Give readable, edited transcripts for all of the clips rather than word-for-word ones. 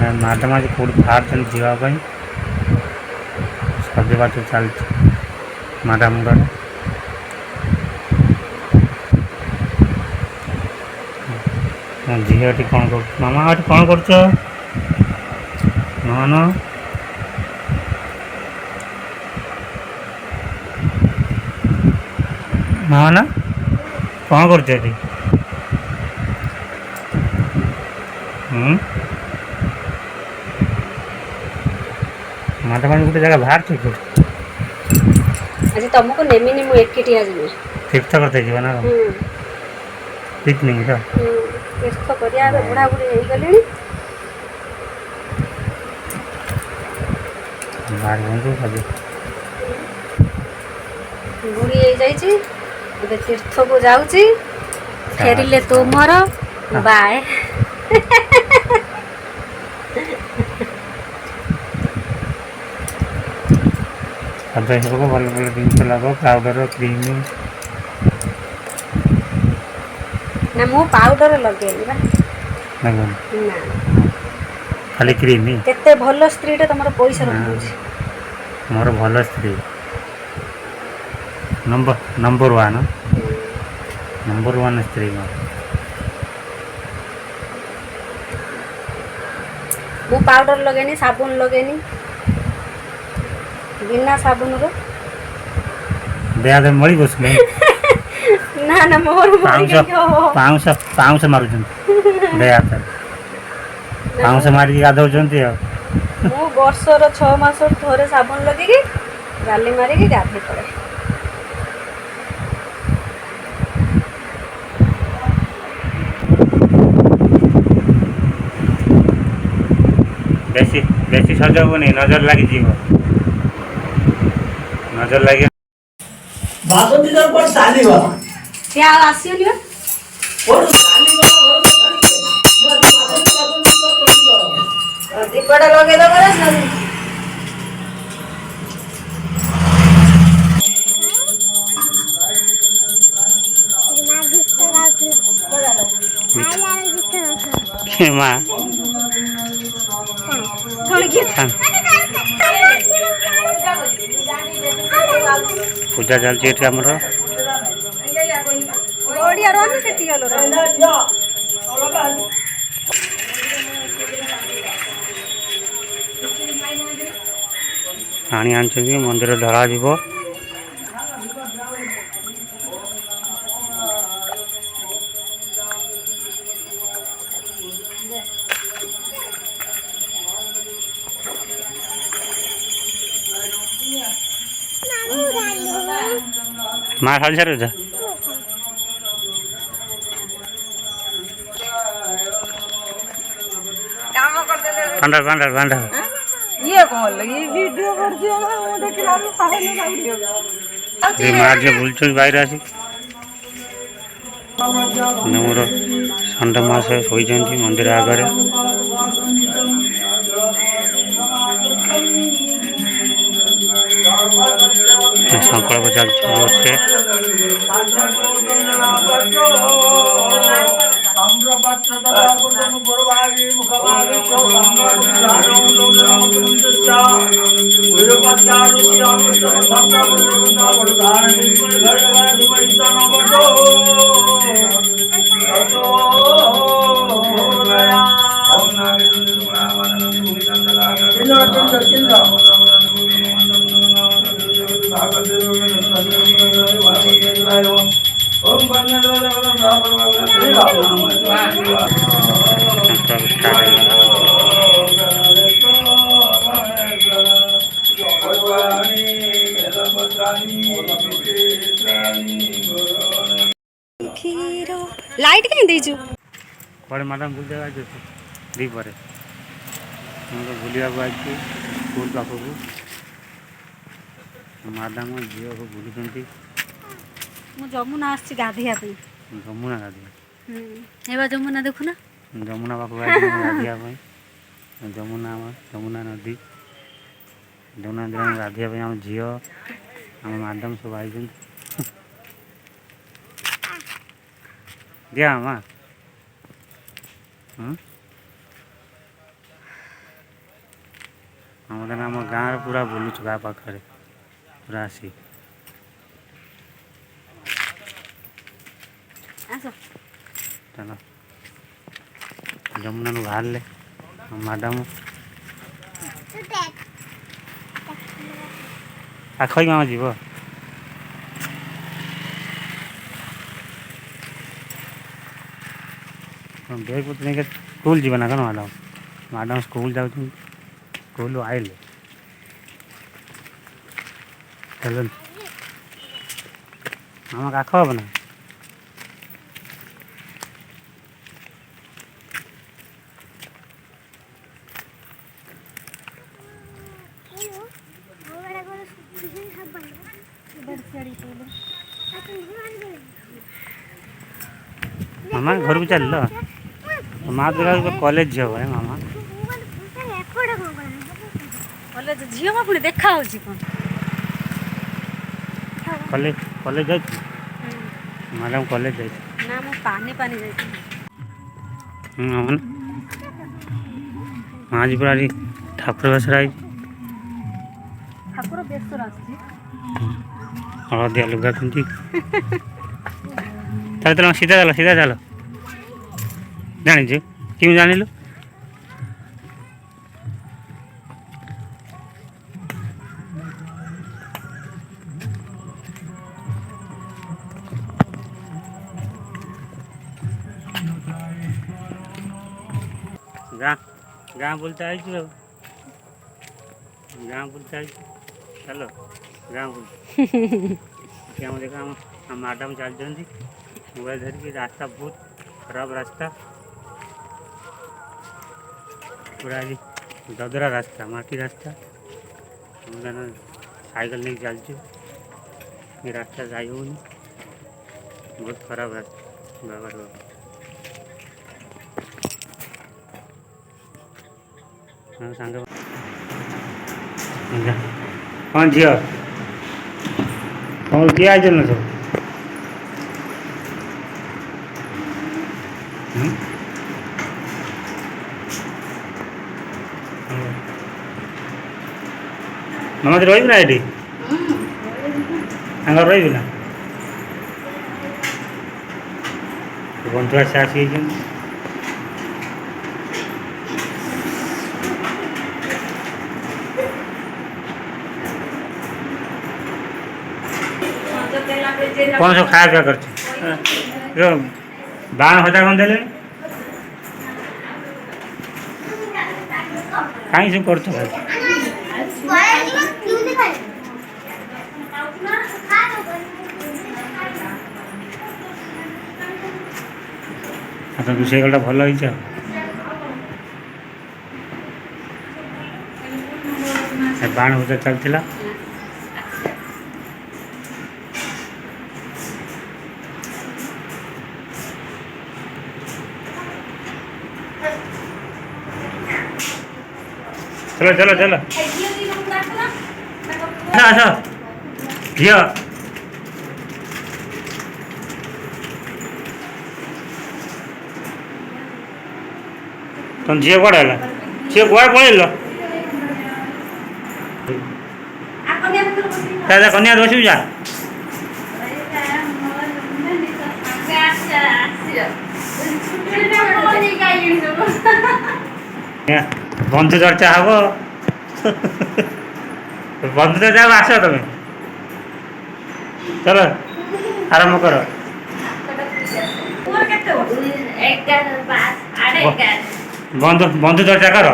madam आज कौट बाहर जावाई सजबाज चलती मैडम घर मो झीटी कौन कर मामा ये कौन कर मान माना कौन कर मैडम आज गोटे जगह बाहर आज तुमको नेमिनी मु एकिटिया जीवी तीर्थ करते जीवा ना पिकनिक तीर्थ करिया बुढ़ा बुढ़ी हो गली बाहर बंधु सब बुढ़ी हो जाइए ଏବେ तीर्थକୁ ଯାଉଛି ଫେରିଲେ ତୁମର ବାଏ सजाई सब भल भल जिन लग पाउडर क्रीम ना मु पाउडर लगेनी बा ना खाली क्रीम केते भल स्त्रीटे तमर पैसा रखुଛି मोर भल स्त्री नंबर वन स्त्री मु पाउडर लगेनी साबुन लगेनी बिना साबुन रो देह मड़ी बस ना ना मोर पाउस मारुन देह पाउस मारिक गाधौं मु वर्षर 6 मास थोड़े साबुन लगे गाली मारिकी गाधे पड़े बेसी बेसी सजाबनी नजर लगी नजर लगे बासंती जर पर चालीबा क्या आसियोनी बा कोड चालीबा घर में छाड़ी के मु बासंती तो तोड़ दीपड़ा लगे दो करे माँ पूजा चलती है आमर पानी आनी मंदिर धरा जीव माँ खाली सारे जा पांडा पांडा पांडा ये कौन लगी वीडियो कर दियो ना वो देखला लो काहे न लाग ये मार जे बुलचो बाहर आसी नमर संडे मास सोई जंती मंदिर आगरे संकल्प चलছে खीरो लाइट कहीं दीजु कड़े मैडम बुल जाए दी पर बुलिया स्कूल पाखक मैडम झील को बुलूँ मु जमुना आसी गाधिया पे जमुना गाधिया एबा जमुना देखु ना जमुना पाखक गाधिया जमुना जमुना नदी जमुना नदी गाधिया आम झील आम मैडम सब आई दिया माँ आम गाँव पूरा बुलुचु गाँ पाखे पूरा आसी ଆସ चल जमुना बाहर मैडम पाख मामा जीव बैग पत्र नहीं स्कूल जीव ना कौन मैडम मैडम स्कूल जाऊँ स्कूल आइले चल मामा काख हम ना मामा घर को चल माँ तो कॉलेज झील है मामा କଲେଜ ଝିଅ ମା ପୁଣି ଦେଖା ହଉଛି କ'ଣ कॉलेज कॉलेज जा मैडम कॉलेज जा ନା ମୁଁ ପାନି ପାନି ଯାଇଥିଲି आज पूरा ठाकुर बेसरा ଠାକୁର ବେଶର ଆସୁଛି हलदिया लुगा पिंधि चल सीधा चल जानी क्यों जानिलु गाँ गाँ बुलता है गाँ बुलता है चलो गाँ बुल देखा हम मैडम चलते मोबाइल धरिकी रास्ता बहुत खराब रास्ता पूरा ददरा रास्ता माटी रास्ता साइकिल नहीं चलचु ये रास्ता जाई हो बहुत खराब रास्ता बाबा हाँ सांग कौन झील कौन किए आज न सब मामा तो रही ना ये रही ना बंधु आसी आसी कौन सब खाया पिया कर बाण भजा कौन दे कहीं सब कर रोषे गला भल हो बाण भजा चलता चलो चलो चलो आस झी तुम झील कौन है झील कौन पड़ेल कन्या बस जा बंधु चर्चा हम बंधु चर्चा आस तुम चलो आरंभ कर बंधु बंधु चर्चा कर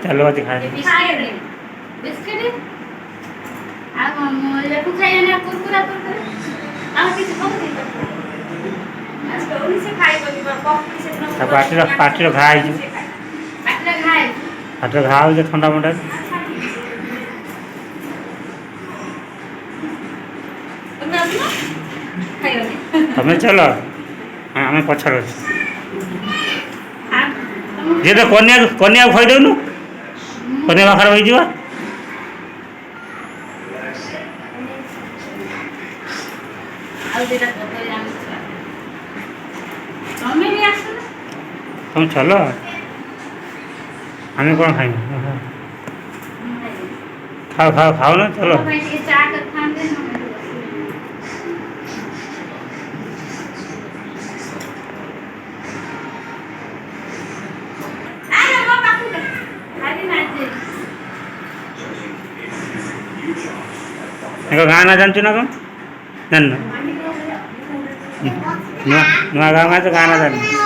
चलो आज खाए पार्टी घा हाथ घा हो ठंडा मंडा तुम्हें चलो हाँ आम पछर जी तो कन्या कन्या खुदेनु कन्या पाखर हो तुम चलो हमें कौन खाएंगे खाओ खाओ खाओ ना चलो ଏକ ଗାଁ ନା ଜାଣିଛୁ ନା କ'ଣ ଜାଣିନ ନୂଆ ନୂଆ ଗାଁ ଗାଁ ତ ଗାଁ ନା ଜାଣିନି